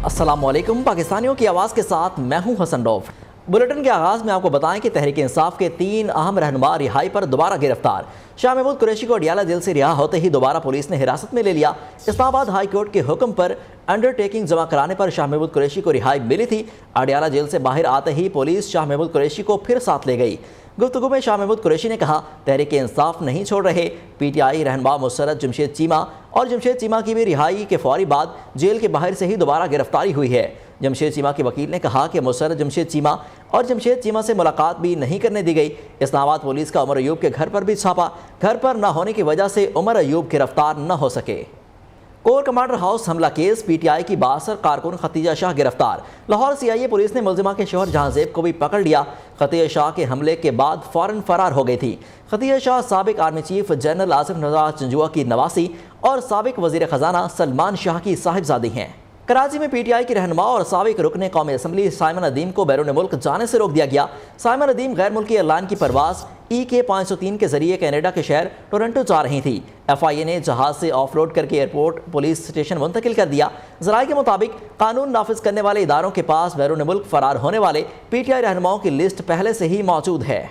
अस्सलाम वालेकुम। पाकिस्तानियों की आवाज़ के साथ मैं हूं हसन रऊफ। बुलेटिन के आगाज़ में आपको बताएं कि तहरीक इंसाफ के 3 अहम रहनुमा रिहाई पर दोबारा गिरफ्तार। शाह महमूद कुरैशी को अडियाला जेल से रिहा होते ही दोबारा पुलिस ने हिरासत में ले लिया। इस्लामाबाद हाई कोर्ट के हुक्म पर अंडरटेकिंग जमा कराने पर शाह महमूद कुरैशी को रिहाई मिली थी। अडियाला जेल से बाहर आते ही पुलिस शाह महमूद कुरैशी को फिर साथ ले गई। गुफ्तगू में शाह महमूद कुरैशी ने कहा, तहरीक इंसाफ नहीं छोड़ रहे। पीटीआई रहनुमा मुसर्रत जमशेद चीमा और जमशेद चीमा की भी रिहाई के फौरी बाद जेल के बाहर से ही दोबारा गिरफ्तारी हुई है। जमशेद चीमा के वकील ने कहा कि मुसर्रत जमशेद चीमा और जमशेद चीमा से मुलाकात भी नहीं करने दी गई। इस्लामाबाद पुलिस का उमर अयूब के घर पर भी छापा। घर पर न होने की वजह से उमर अयूब गिरफ्तार न हो सके। कोर कमांडर हाउस हमला केस, पीटीआई की बासर कारकुन खतीजा शाह गिरफ्तार। लाहौर सीआईए पुलिस ने मुलजिमा के शौहर जहांजेब को भी पकड़ लिया। खतीजा शाह के हमले के बाद फौरन फरार हो गई थी। खतीजा शाह साबिक army chief general Asif Nawaz Janjua की नवासी और साबिक वजीर खजाना सलमान शाह की साहिबजादी हैं। कराची में पीटीआई की रहनुमा और साबिक रुकने कौमी असम्बली साइमन अदीम को बैरून मुल्क जाने से रोक दिया गया। साइमन अदीम गैर मुल्की एयरलाइन की परवाज़ EK 503 के जरिए कनाडा के शहर टोरंटो जा रही थी। FIA ने जहाज से ऑफ रोड करके एयरपोर्ट पुलिस स्टेशन मुंतकिल कर दिया। ज़राए के मुताबिक कानून नाफिज करने वाले इदारों के पास बैरून मुल्क फरार होने वाले पीटीआई रहनुमाओं की लिस्ट पहले से ही मौजूद है।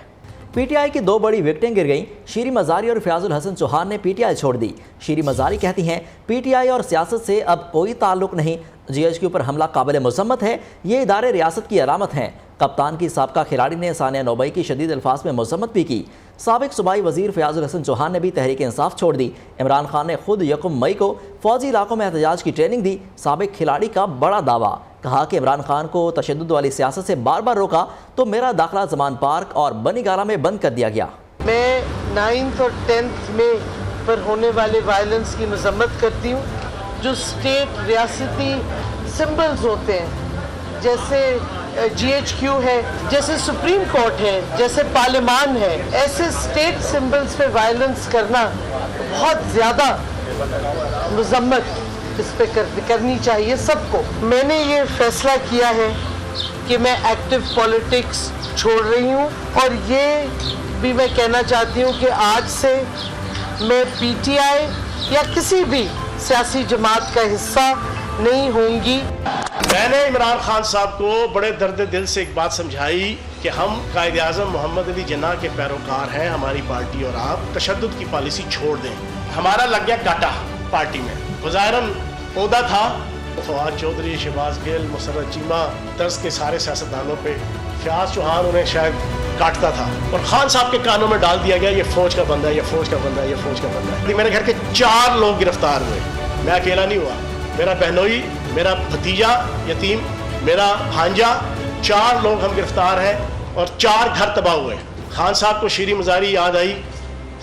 पीटीआई की 2 बड़ी विकटें गिर गईं। शीरी मज़ारी और फयाजुल हसन चौहान ने पीटीआई छोड़ दी। शीरी मज़ारी कहती हैं, पीटीआई और सियासत से अब कोई ताल्लुक नहीं। GHQ पर हमला काबिल मज़म्मत है। ये इदारे रियासत की अलामत हैं। कप्तान की साबका खिलाड़ी ने सानिया नोबई की शदीद अल्फाज में मज़म्मत भी की। साबिक सूबाई वजीर फयाजुल हसन चौहान ने भी तहरीक इंसाफ छोड़ दी। इमरान खान ने खुद 1 मई को फौजी इलाकों में एहतजाज की ट्रेनिंग दी। साबिक खिलाड़ी का बड़ा दावा, कहा कि इमरान खान को तशद्दुद वाली सियासत से बार बार रोका तो मेरा दाखिला जमान पार्क और बनी गाला में बंद कर दिया गया। मैं 9th और 10th में पर होने वाले वायलेंस की मजम्मत करती हूँ। जो स्टेट रियासती सिंबल्स होते हैं, जैसे GHQ है, जैसे सुप्रीम कोर्ट है, जैसे पार्लियामान है, ऐसे स्टेट सिंबल्स पे वायलेंस करना बहुत ज़्यादा मजम्मत इस पे करनी चाहिए सबको। मैंने ये फैसला किया है कि मैं एक्टिव पॉलिटिक्स छोड़ रही हूँ और ये भी मैं कहना चाहती हूँ कि आज से मैं PTI या किसी भी सियासी जमात का हिस्सा नहीं होंगी। मैंने इमरान खान साहब को बड़े दर्द दिल से एक बात समझाई कि हम कायद आज़म मोहम्मद अली जिन्ना के पैरोकार हैं, हमारी पार्टी और आप तशद्दुद की पॉलिसी छोड़ दें। हमारा लग गया काटा पार्टी में, ज़ाहिरन पौधा था। फवाद चौधरी, शहबाज गिल, मुसर्रत चीमा तर्ज के सारे सियासतदानों पे फयाज चौहान उन्हें शायद काटता था और खान साहब के कानों में डाल दिया गया, ये फौज का बंदा है, ये फौज का बंदा है, ये फौज का बंदा है। मेरे घर के 4 लोग गिरफ्तार हुए, मैं अकेला नहीं हुआ। मेरा बहनोई, मेरा भतीजा यतीम, मेरा भांजा, 4 लोग हम गिरफ्तार हैं और 4 घर तबाह हुए। खान साहब को शीरी मज़ारी याद आई,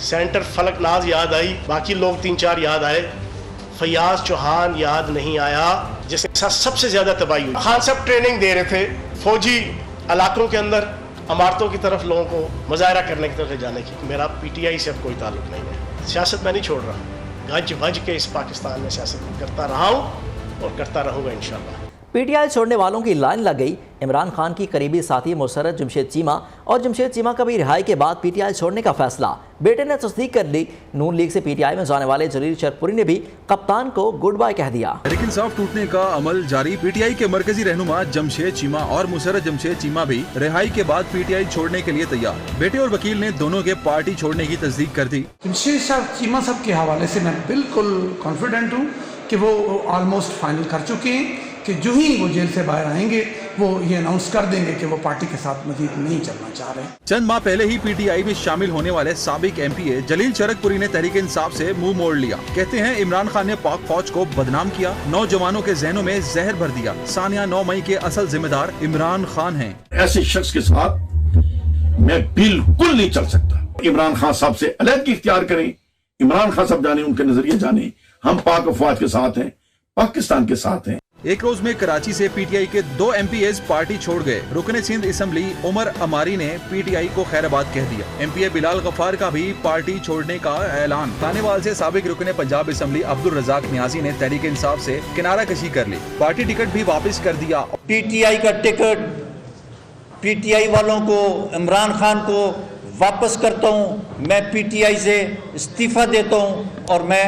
सेंटर फलकनाज याद आई, बाकी लोग 3-4 याद आए। फयाज चौहान याद नहीं आया, जिसके साथ सबसे ज़्यादा तबाही हुई। खान साहब ट्रेनिंग दे रहे थे फौजी इलाकों के अंदर, इमारतों की तरफ लोगों को मुजाहरा करने की तरफ जाने की। मेरा PTI से अब कोई ताल्लुक नहीं है। सियासत मैं नहीं छोड़ रहा, गज वज के इस पाकिस्तान में सियासत करता रहा हूँ और करता रहूँगा इंशाअल्लाह। PTI छोड़ने वालों की लाइन लग गई। इमरान खान की करीबी साथी मुसर्रत जमशेद चीमा और जमशेद चीमा का भी रिहाई के बाद PTI छोड़ने का फैसला बेटे ने तस्दीक कर ली। नून लीग से PTI में जाने वाले जलील शरपुरी ने भी कप्तान को गुड बाय कह दिया। तहरीक इंसाफ टूटने का अमल जारी। PTI के मरकजी रहनुमा जमशेद चीमा और मुसर्रत जमशेद चीमा भी रिहाई के बाद PTI छोड़ने के लिए तैयार। बेटे और वकील ने दोनों के पार्टी छोड़ने की तस्दीक कर दी। जमशेद साहब चीमा साहब के हवाले से मैं बिल्कुल कॉन्फिडेंट हूँ कि वो ऑलमोस्ट फाइनल कर चुके हैं कि जो ही वो जेल से बाहर आएंगे वो ये अनाउंस कर देंगे कि वो पार्टी के साथ मजीद नहीं चलना चाह रहे। चंद माह पहले ही PTI में शामिल होने वाले साबिक MPA जलील शरकपुरी ने तहरीक इंसाफ से मुंह मोड़ लिया। कहते हैं इमरान खान ने पाक फौज को बदनाम किया, नौजवानों के जहनों में जहर भर दिया। सानिया 9 मई के असल जिम्मेदार इमरान खान हैं। ऐसे शख्स के साथ मैं बिल्कुल नहीं चल सकता। इमरान खान साहब से अलग इख्तियार करें, इमरान खान साहब जाने, उनके नजरिए जाने। हम पाक फौज के साथ हैं, पाकिस्तान के साथ हैं। एक रोज में कराची से PTI के 2 MPAs पार्टी छोड़ गए। रुकने सिंध असम्बली उमर अमारी ने PTI को खैराबाद कह दिया। MPA बिलाल गफ्फार का भी पार्टी छोड़ने का ऐलान। खानेवाल से साबिक रुकने पंजाब असम्बली अब्दुल रज़ाक नियाजी ने तहरीक इंसाफ से किनारा कशी कर ली। पार्टी टिकट भी वापस कर दिया। PTI का टिकट PTI वालों को, इमरान खान को वापस करता हूँ। मैं PTI से इस्तीफा देता हूँ और मैं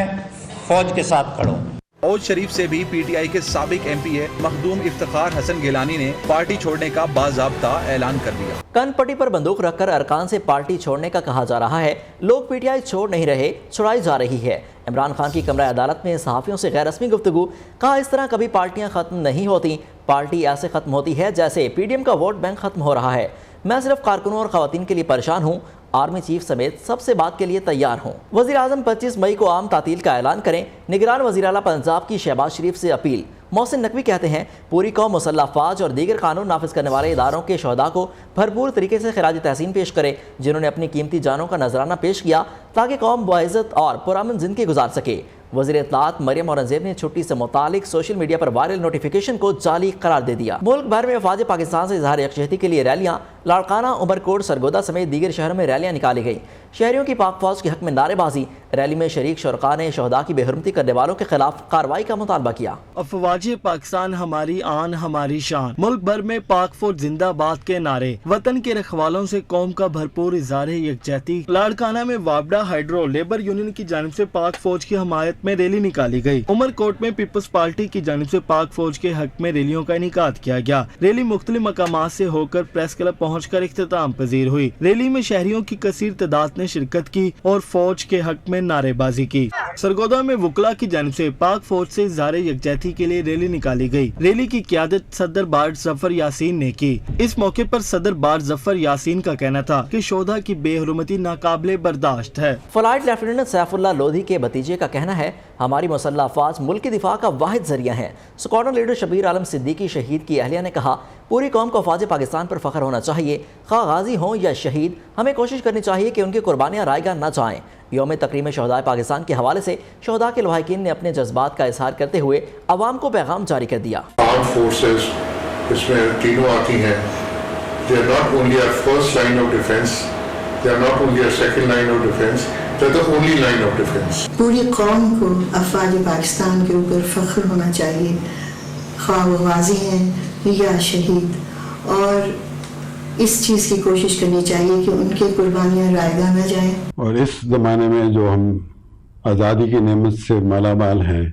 फौज के साथ खड़ा हूँ। اوج شریف سے بھی پی ٹی آئی کے سابق ایم پی اے مخدوم افتخار حسن گیلانی نے پارٹی چھوڑنے کا باضابطہ اعلان کر دیا۔ کن پٹی پر بندوق رکھ کر ارکان سے پارٹی چھوڑنے کا کہا جا رہا ہے۔ لوگ پی ٹی آئی چھوڑ نہیں رہے، چھڑائی جا رہی ہے۔ عمران خان کی کمرہ عدالت میں صحافیوں سے غیر رسمی گفتگو، کہا اس طرح کبھی پارٹیاں ختم نہیں ہوتی، پارٹی ایسے ختم ہوتی ہے جیسے پی ڈی ایم کا ووٹ بینک ختم ہو رہا ہے۔ میں صرف کارکنوں اور خواتین کے لیے پریشان ہوں، آرمی چیف سمیت سب سے بات کے لیے تیار ہوں۔ وزیر اعظم 25 مئی کو عام تعطیل کا اعلان کریں، نگران وزیر اعلیٰ پنجاب کی شہباز شریف سے اپیل۔ محسن نقوی کہتے ہیں پوری قوم مسلح افواج اور دیگر قانون نافذ کرنے والے اداروں کے شہداء کو بھرپور طریقے سے خراج تحسین پیش کرے، جنہوں نے اپنی قیمتی جانوں کا نذرانہ پیش کیا تاکہ قوم باعزت اور پرامن زندگی گزار سکے۔ وزیر اطلاعات مریم اورنگزیب نے چھٹی سے متعلق سوشل میڈیا پر وائرل نوٹیفیکیشن کو جعلی قرار دے دیا۔ ملک بھر میں افواج پاکستان سے اظہار یکجہتی کے لیے ریلیاں، لاڑکانہ، عمرکوٹ، سرگودا سمیت دیگر شہروں میں ریلیاں نکالی گئیں۔ شہریوں کی پاک فوج کے حق میں نعرے بازی، ریلی میں شریک شرکاء نے شہداء کی بے حرمتی کرنے والوں کے خلاف کارروائی کا مطالبہ کیا۔ افواج پاکستان ہماری آن ہماری شان، ملک بھر میں پاک فوج زندہ باد کے نعرے، وطن کے رکھوالوں سے قوم کا بھرپور اظہار یکجہتی۔ لاڑکانہ میں وابڈا ہائیڈرو لیبر یونین کی جانب سے پاک فوج کی حمایت میں ریلی نکالی گئی۔ عمرکوٹ میں پیپلز پارٹی کی جانب سے پاک فوج کے حق میں ریلیوں کا انعقاد کیا گیا۔ ریلی مختلف مقامات سے ہو کر پریس کلب پہنچ کر اختتام پذیر ہوئی۔ ریلی میں شہریوں کی کثیر تعداد نے شرکت کی اور فوج کے حق میں نعرے بازی کی۔ سرگودا میں وکلا کی جانب سے پاک فوج سے اظہار یکجہتی کے لیے ریلی نکالی گئی۔ ریلی کی قیادت صدر بار ظفر یاسین نے کی۔ اس موقع پر صدر بار ظفر یاسین کا کہنا تھا کہ شہداء کی بے حرمتی ناقابل برداشت ہے۔ فلائٹ لیفٹیننٹ سیف اللہ لودھی کے بھتیجے کا کہنا ہے ہماری مسلح افواج ملک کی دفاع کا واحد ذریعہ ہے۔ اسکواڈرن لیڈر شبیر عالم صدیقی شہید کی اہلیہ نے کہا پوری قوم کو افواج پاکستان پر فخر ہونا چاہیے، خواہ غازی ہوں یا شہید، ہمیں کوشش کرنی چاہیے کہ ان کی قربانیاں رائے گاہ نہ جائیں۔ یوم تکریم شہداء پاکستان کے حوالے سے شہداء کے لواحقین نے اپنے جذبات کا اظہار کرتے ہوئے عوام کو پیغام جاری کر دیا۔ آرم فورسز اس میں تینوں آتی ہیں، they are not only our first line of defense, they are not only our second line of defense, they are the only line of defense۔ پوری قوم کو افواج پاکستان کے اوپر فخر ہونا چاہیے، خواہ وہ غازی ہیں یا شہید، اور اس چیز کی کوشش کرنی چاہیے کہ ان کی قربانیاں رائے گاہ نہ جائیں۔ اور اس زمانے میں جو ہم آزادی کی نعمت سے مالا مال ہیں،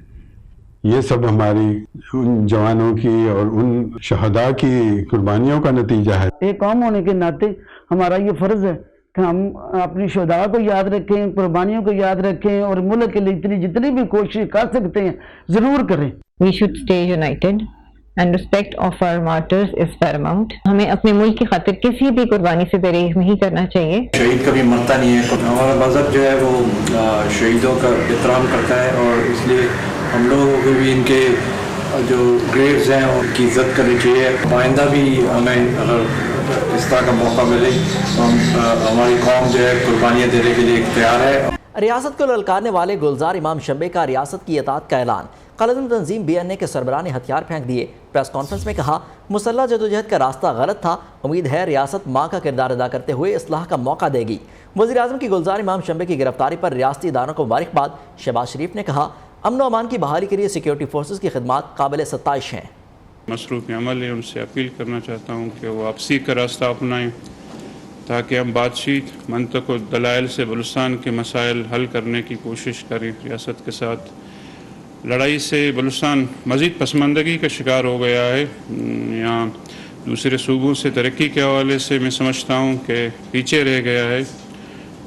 یہ سب ہماری ان جوانوں کی اور ان شہداء کی قربانیوں کا نتیجہ ہے۔ ایک قوم ہونے کے ناطے ہمارا یہ فرض ہے کہ ہم اپنی شہداء کو یاد رکھیں، قربانیوں کو یاد رکھیں، اور ملک کے لیے جتنی بھی کوشش کر سکتے ہیں ضرور کریں۔ We should stay united and respect of our martyrs is paramount۔ ہمیں اپنے ملک کی خاطر کسی بھی قربانی سے دریغ نہیں کرنا چاہیے۔ شہید کبھی مرتا نہیں ہے، ہمارا مذہب جو ہے وہ شہیدوں کا احترام کرتا ہے، اور اس لیے ہم لوگوں کو بھی ان کے جو گریوز ہیں ان کی عزت کرنی چاہیے۔ آئندہ بھی ہمیں اگر اس طرح کا موقع ملے تو ہماری قوم جو ہے قربانیاں دینے کے لیے تیار ہے۔ ریاست کو للکارنے والے گلزار امام شمبے کا ریاست کی اطاعت کا اعلان۔ قلعہ تنظیم بی این اے کے سربراہ نے ہتھیار پھینک دیے۔ پریس کانفرنس میں کہا مسلح جدوجہد کا راستہ غلط تھا، امید ہے ریاست ماں کا کردار ادا کرتے ہوئے اصلاح کا موقع دے گی۔ وزیر اعظم کی گلزار امام شمبے کی گرفتاری پر ریاستی اداروں کو مبارکباد۔ شہباز شریف نے کہا امن و امان کی بحالی کے لیے سیکیورٹی فورسز کی خدمات قابل ستائش ہیں۔ مصروف عمل ہے، ان سے اپیل کرنا چاہتا ہوں کہ وہ واپسی کا راستہ اپنائیں تاکہ ہم بات چیت، منطق و دلائل سے بلوچستان کے مسائل حل کرنے کی کوشش کریں۔ ریاست کے ساتھ لڑائی سے بلوچستان مزید پسماندگی کا شکار ہو گیا ہے۔ یہاں دوسرے صوبوں سے ترقی کے حوالے سے میں سمجھتا ہوں کہ پیچھے رہ گیا ہے۔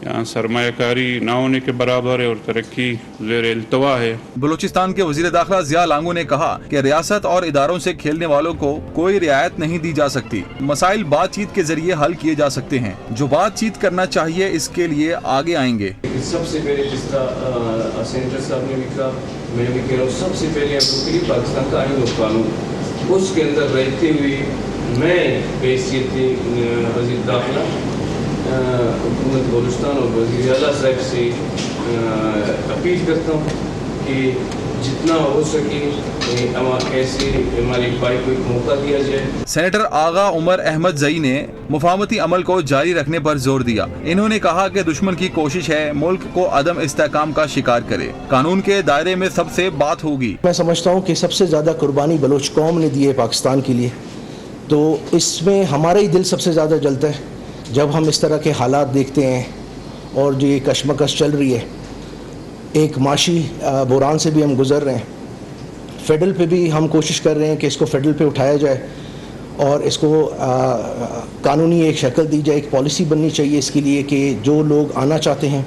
یہاں سرمایہ کاری نہ ہونے کے برابر ہے اور ترقی زیر التوا ہے۔ بلوچستان کے وزیر داخلہ ضیاء لانگو نے کہا کہ ریاست اور اداروں سے کھیلنے والوں کو کوئی رعایت نہیں دی جا سکتی، مسائل بات چیت کے ذریعے حل کیے جا سکتے ہیں، جو بات چیت کرنا چاہیے اس کے لیے آگے آئیں گے۔ سب سے پہلے جس طرح سینیٹر صاحب نے بھی کہا، میں بھی کہہ رہا ہوں، سب سے پہلے پاکستان کا آئین و قانون، اس کے اندر رہتے ہوئے میں بحیثیت وزیر داخلہ حکومت بلوچستان اور وزیر اعلیٰ صاحب سے اپیل کرتا ہوں کہ جتنا ہو سکے ایسے ہماری بھائی کو ایک موقع دیا جائے۔ سینیٹر آغا عمر احمد زئی نے مفاہمتی عمل کو جاری رکھنے پر زور دیا۔ انہوں نے کہا کہ دشمن کی کوشش ہے ملک کو عدم استحکام کا شکار کرے، قانون کے دائرے میں سب سے بات ہوگی۔ میں سمجھتا ہوں کہ سب سے زیادہ قربانی بلوچ قوم نے دی ہے پاکستان کے لیے، تو اس میں ہمارا ہی دل سب سے زیادہ جلتا ہے جب ہم اس طرح کے حالات دیکھتے ہیں اور جو یہ کشمکش چل رہی ہے، ایک معاشی بحران سے بھی ہم گزر رہے ہیں، फेडरल पे भी हम कोशिश कर रहे हैं कि इसको फेडरल पे उठाया जाए और इसको कानूनी एक शक्ल दी जाए, एक पॉलिसी बननी चाहिए इसके लिए कि जो लोग आना चाहते हैं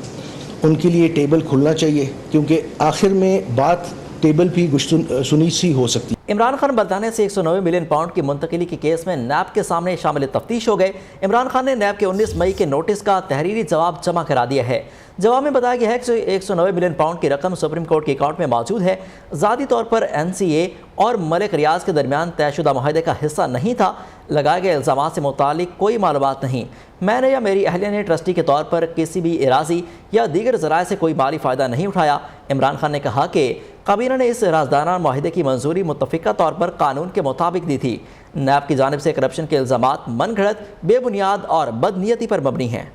उनके लिए टेबल खुलना चाहिए, क्योंकि आखिर में बात टेबल भी सुनी सी हो सकती है। इमरान खान बरतानिया से 190 मिलियन पाउंड की मुंतकिली के केस में नैब के सामने शामिल तफ्तीश हो गए। इमरान खान ने नैब के 19 मई के नोटिस का तहरीरी जवाब जमा करा दिया है। जवाब में बताया गया है कि 190 मिलियन पाउंड की रकम सुप्रीम कोर्ट के अकाउंट में मौजूद है। ज़ाती तौर पर NCA और मलिक रियाज के दरमियान तयशुदा मुआहदे का हिस्सा नहीं था। लगाए गए इल्ज़ाम से मुतालिक कोई मालूमात नहीं। मैंने या मेरी अहलिया ने ट्रस्टी के तौर पर किसी भी इराज़ी या दीगर ज़राए से कोई माली फ़ायदा नहीं उठाया। इमरान खान ने कहा कि काबीना ने इस राजदाराना मुआहदे की मंजूरी मुत्तफ़िका तौर पर कानून के मुताबिक दी थी। नैब की जानिब से करप्शन के इल्ज़ामात मनगढ़ंत, बेबुनियाद और बदनीयती पर मबनी हैं।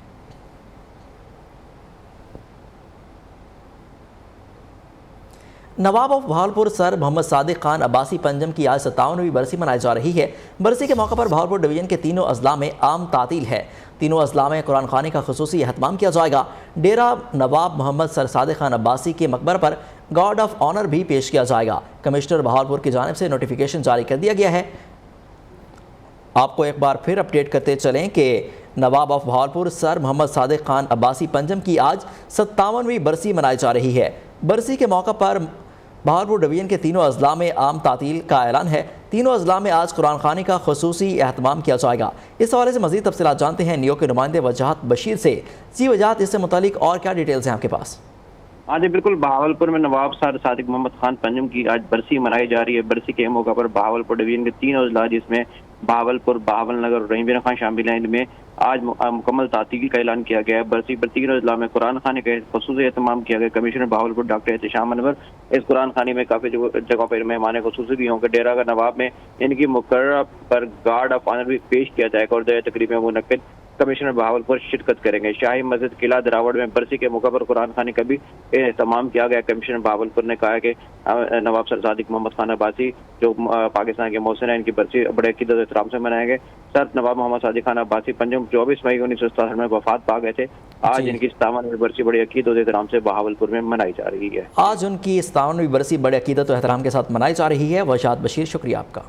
नवाब ऑफ बहावलपुर सर मोहम्मद सादिक खान अब्बासी पंजम की आज 57वीं बरसी मनाई जा रही है। बरसी के मौके पर बहावलपुर डिवीज़न के तीनों अजला में आम तातील है। तीनों अजला में कुरान खानी का खुसूसी एहतमाम किया जाएगा। डेरा नवाब मोहम्मद सर सादिक खान अब्बासी के मकबर पर गार्ड ऑफ ऑनर भी पेश किया जाएगा। कमिश्नर बहावलपुर की जानिब से नोटिफिकेशन जारी कर दिया गया है। आपको एक बार फिर अपडेट करते चलें कि नवाब ऑफ बहावलपुर सर मोहम्मद सादिक खान अब्बासी पंजम की आज 57वीं बरसी मनाई जा रही है। बरसी के मौके पर बहावलपुर डिवीज़न के तीनों अजला में आम तातील का ऐलान है। तीनों अजला में आज कुरान खानी का खुसूसी एहतमाम किया जाएगा। इस हवाले से मज़ीद तफसीलात जानते हैं नियो के नुमाइंदे वजाहत बशीर से। जी वजाहत, इससे मुतालिक और क्या डिटेल्स हैं आपके पास? हाँ जी बिल्कुल, बहावलपुर में नवाब सर सादिक मोहम्मद खान पंजम की आज बरसी मनाई जा रही है। बरसी के मौके पर बहावलपुर डिवीज़न के तीनों अजला जिसमें बहावलपुर, बहावलनगर और रहीम खान शामिल हैं, इनमें आज मुकम्मल तातील का ऐलान किया गया है। बरसी पर तीनों अजला में कुरान खानी का खुसूसी एहतमाम किया गया। कमिश्नर बहावलपुर डॉक्टर एहतशाम अनवर इस कुरान खानी में काफ़ी जगहों पर मेहमान खुसूसी भी होंगे। डेरा का नवाब में इनकी मुकर्रर पर गार्ड ऑफ ऑनर भी पेश किया जाएगा और तकरीब में मुनक्किद कमिश्नर बहावलपुर शिरकत करेंगे। शाही मस्जिद किला दरावड़ में बरसी के मौके पर कुरान खानी का भी एहतमाम किया गया। कमिश्नर बहावलपुर ने कहा कि नवाब सर सादिक मोहम्मद खान अब्बासी जो पाकिस्तान के मोहसिन हैं, इनकी बरसी बड़े अकीदत और एहतराम से मनाएंगे। सर नवाब मोहम्मद सादिक खान अब्बासी पंजम 24 मई 1967 में वफात पा गए थे। आज इनकी 57वीं बरसी बड़ी अकीदत और एहतराम से बहावलपुर में मनाई जा रही है। आज उनकी 57वीं बरसी बड़े अकीदत और एहतराम के साथ मनाई जा रही है। वजाहत बशीर, शुक्रिया आपका।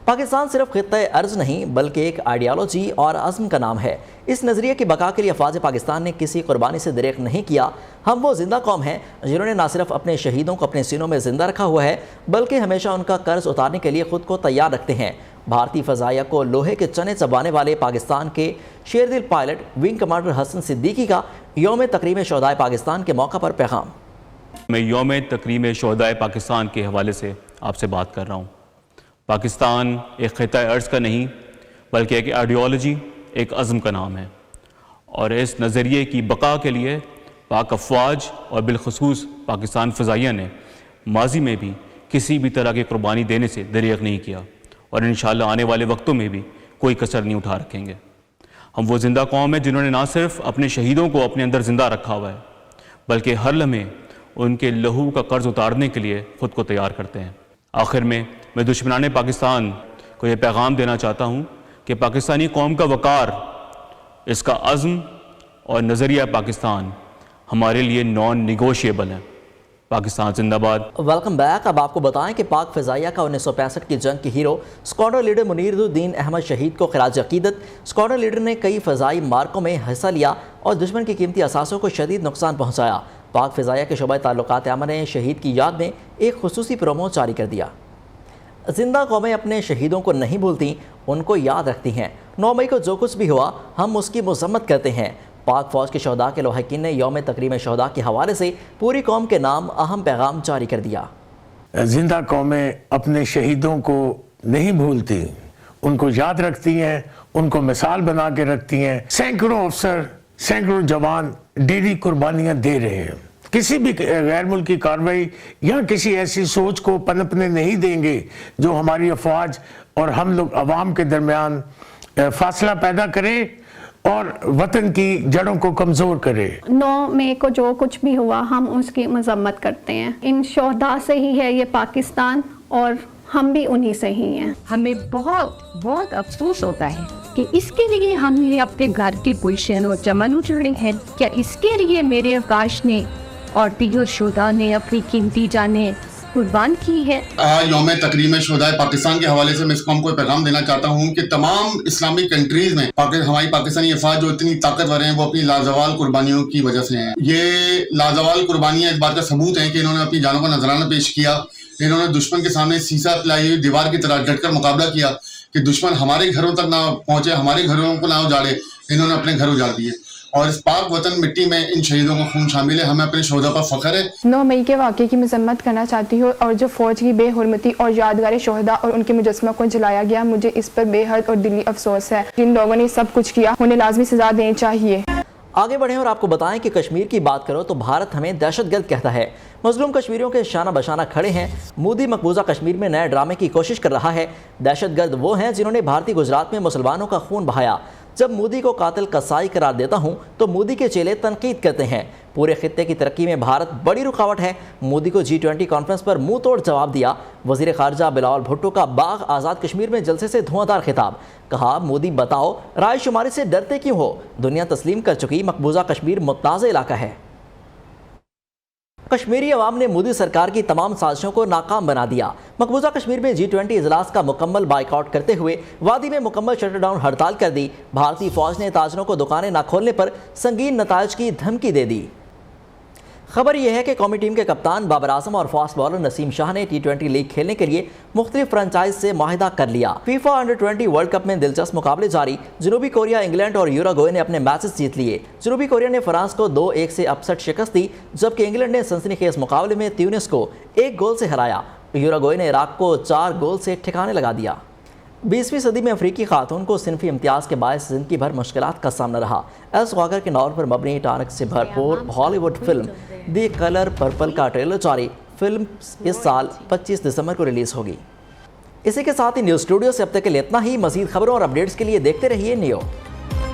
पाकिस्तान सिर्फ खित्ते अर्ज नहीं बल्कि एक आइडियालॉजी और अज़्म का नाम है। इस नज़रिए की बका के लिए अफवाज पाकिस्तान ने किसी कुर्बानी से दरेक नहीं किया। हम वो जिंदा कौम हैं जिन्होंने न सिर्फ अपने शहीदों को अपने सीनों में जिंदा रखा हुआ है बल्कि हमेशा उनका कर्ज उतारने के लिए खुद को तैयार रखते हैं। भारतीय फ़ज़ाइया को लोहे के चने चबाने वाले पाकिस्तान के शेरदिल pilot wing commander Hasan Siddiqui का यौम तकरीम शहदाए पाकिस्तान के मौका पर पैगाम। मैं यौम तकरीम शहदाए पाकिस्तान के हवाले से आपसे बात कर रहा हूँ। पाकिस्तान एक खित्ता अर्ज़ का नहीं बल्कि एक आइडियोलॉजी, एक अज़्म का नाम है और इस नज़रिए की बका के लिए पाक अफवाज और बिलखसूस पाकिस्तान फ़ज़ाइया ने माजी में भी किसी भी तरह की कुर्बानी देने से दरेक नहीं किया और इंशाअल्लाह आने वाले वक्तों में भी कोई कसर नहीं उठा रखेंगे। हम वो ज़िंदा कौम है जिन्होंने ना सिर्फ अपने शहीदों को अपने अंदर ज़िंदा रखा हुआ है बल्कि हर लम्हे उनके लहू का कर्ज उतारने के लिए ख़ुद को तैयार करते हैं। आखिर में मैं दुश्मनाने पाकिस्तान को ये पैगाम देना चाहता हूँ कि पाकिस्तानी कौम का वक़ार, इसका अज़्म और नज़रिया पाकिस्तान हमारे लिए नॉन निगोशिएबल है। पाकिस्तान जिंदाबाद। Welcome back. अब आपको बताएं कि पाक फ़ज़ाइया का 1965 की जंग के hero squadron leader Muniruddin Ahmad शहीद को खिराज अकीदत। स्क्वाड्रन लीडर ने कई फ़ज़ाई मार्कों में हिस्सा लिया और दुश्मन की कीमती असासों को शदीद नुकसान पहुँचाया। पाक फ़ज़ाइया के शोबा ताल्लुकात अमन ने शहीद की याद में एक खुसूसी प्रोमो जारी कर दिया। जिंदा कौमें अपने शहीदों को नहीं भूलती, उनको याद रखती हैं। 9 मई को जो कुछ भी हुआ हम उसकी मज़म्मत करते हैं। पाक फ़ौज के शहदा के लवाहिकीन ने यौम तकरीम शहदा के हवाले से पूरी कौम के नाम अहम पैगाम जारी कर दिया। जिंदा कौमें अपने शहीदों को नहीं भूलती, उनको याद रखती हैं, उनको मिसाल बना के रखती हैं। सैकड़ों अफसर, सैकड़ों जवान डेली कुर्बानियाँ दे रहे हैं। किसी भी गैर मुल्की कार्रवाई या किसी ऐसी सोच को पनपने नहीं देंगे जो हमारी अफवाज और हम लोग अवाम के दरमियान फासला पैदा करे और वतन की जड़ों को कमज़ोर करे। 9 मई को जो कुछ भी हुआ हम उसकी मजम्मत करते हैं। इन शोहदा से ही है ये पाकिस्तान और हम भी उन्हीं से ही हैं। हमें बहुत अफसोस होता है कि इसके लिए हमने अपने घर की पोजीशन और चमन उछाड़ी है। क्या इसके लिए मेरे अवकाश ने اور دیگر شہداء نے اپنی قیمتی جانیں قربان کی ہے۔ یوم تکریم شہدائے پاکستان کے حوالے سے میں اس قوم کو پیغام دینا چاہتا ہوں کہ تمام اسلامک کنٹریز میں ہماری پاکستانی افواج جو اتنی طاقتور ہیں وہ اپنی لازوال قربانیوں کی وجہ سے ہیں۔ یہ لازوال قربانیاں اس بات کا ثبوت ہیں کہ انہوں نے اپنی جانوں کا نذرانہ پیش کیا، انہوں نے دشمن کے سامنے سیسا پلائی ہوئی دیوار کی طرح ڈٹ کر مقابلہ کیا کہ دشمن ہمارے گھروں تک نہ پہنچے، ہمارے گھروں کو نہ اجاڑے، انہوں نے اپنے گھر اجاڑ دیے۔ اور اس پاک وطن مٹی میں ان شہیدوں کا خون شامل ہے، ہمیں اپنے شہداء پر فخر ہے۔ 9 مئی کے واقعے کی مذمت کرنا چاہتی ہوں، اور جو فوج کی بے حرمتی اور یادگار شہداء اور ان کے مجسمہ کو جلایا گیا، مجھے اس پر بے حد اور دلی افسوس ہے۔ جن لوگوں نے سب کچھ کیا انہیں لازمی سزا دینی چاہیے۔ آگے بڑھیں اور آپ کو بتائیں کہ کشمیر کی بات کرو تو بھارت ہمیں دہشت گرد کہتا ہے۔ مظلوم کشمیریوں کے شانہ بشانہ کھڑے ہیں۔ مودی مقبوضہ کشمیر میں نئے ڈرامے کی کوشش کر رہا ہے۔ دہشت گرد وہ ہیں جنہوں نے بھارتی گجرات میں مسلمانوں کا خون بہایا۔ جب مودی کو قاتل قصائی قرار دیتا ہوں تو مودی کے چیلے تنقید کرتے ہیں۔ پورے خطے کی ترقی میں بھارت بڑی رکاوٹ ہے۔ مودی کو G20 کانفرنس پر منہ توڑ جواب دیا۔ وزیر خارجہ بلاول بھٹو کا باغ آزاد کشمیر میں جلسے سے دھواں دار خطاب۔ کہا مودی بتاؤ رائے شماری سے ڈرتے کیوں ہو؟ دنیا تسلیم کر چکی مقبوضہ کشمیر متنازع علاقہ ہے۔ کشمیری عوام نے مودی سرکار کی تمام سازشوں کو ناکام بنا دیا۔ مقبوضہ کشمیر میں G20 اجلاس کا مکمل بائیک آؤٹ کرتے ہوئے وادی میں مکمل شٹر ڈاؤن ہڑتال کر دی۔ بھارتی فوج نے تاجروں کو دکانیں نہ کھولنے پر سنگین نتائج کی دھمکی دے دی۔ خبر یہ ہے کہ قومی ٹیم کے کپتان بابر اعظم اور فاسٹ بالر نسیم شاہ نے T20 لیگ کھیلنے کے لیے مختلف فرنچائز سے معاہدہ کر لیا۔ فیفا انڈر 20 ورلڈ کپ میں دلچسپ مقابلے جاری۔ جنوبی کوریا، انگلینڈ اور یوراگوئے نے اپنے میچز جیت لیے۔ جنوبی کوریا نے فرانس کو 2-1 سے اپسٹ شکست دی، جبکہ انگلینڈ نے سنسنی خیز مقابلے میں تیونس کو 1 گول سے ہرایا۔ یوراگوئے نے عراق کو 4 گول سے ٹھکانے لگا دیا۔ 20ویں صدی میں افریقی خاتون کو صنفی امتیاز کے باعث زندگی بھر مشکلات کا سامنا رہا۔ ایس واگر کے ناول پر مبنی ٹانک سے بھرپور ہالی would film the colour purple کا ٹریلر جاری۔ فلم اس سال 25 دسمبر کو ریلیز ہوگی۔ اسی کے ساتھ ہی نیوز اسٹوڈیو سے اب تک کے لیے اتنا ہی۔ مزید خبروں اور اپڈیٹس کے لیے دیکھتے رہیے نیو۔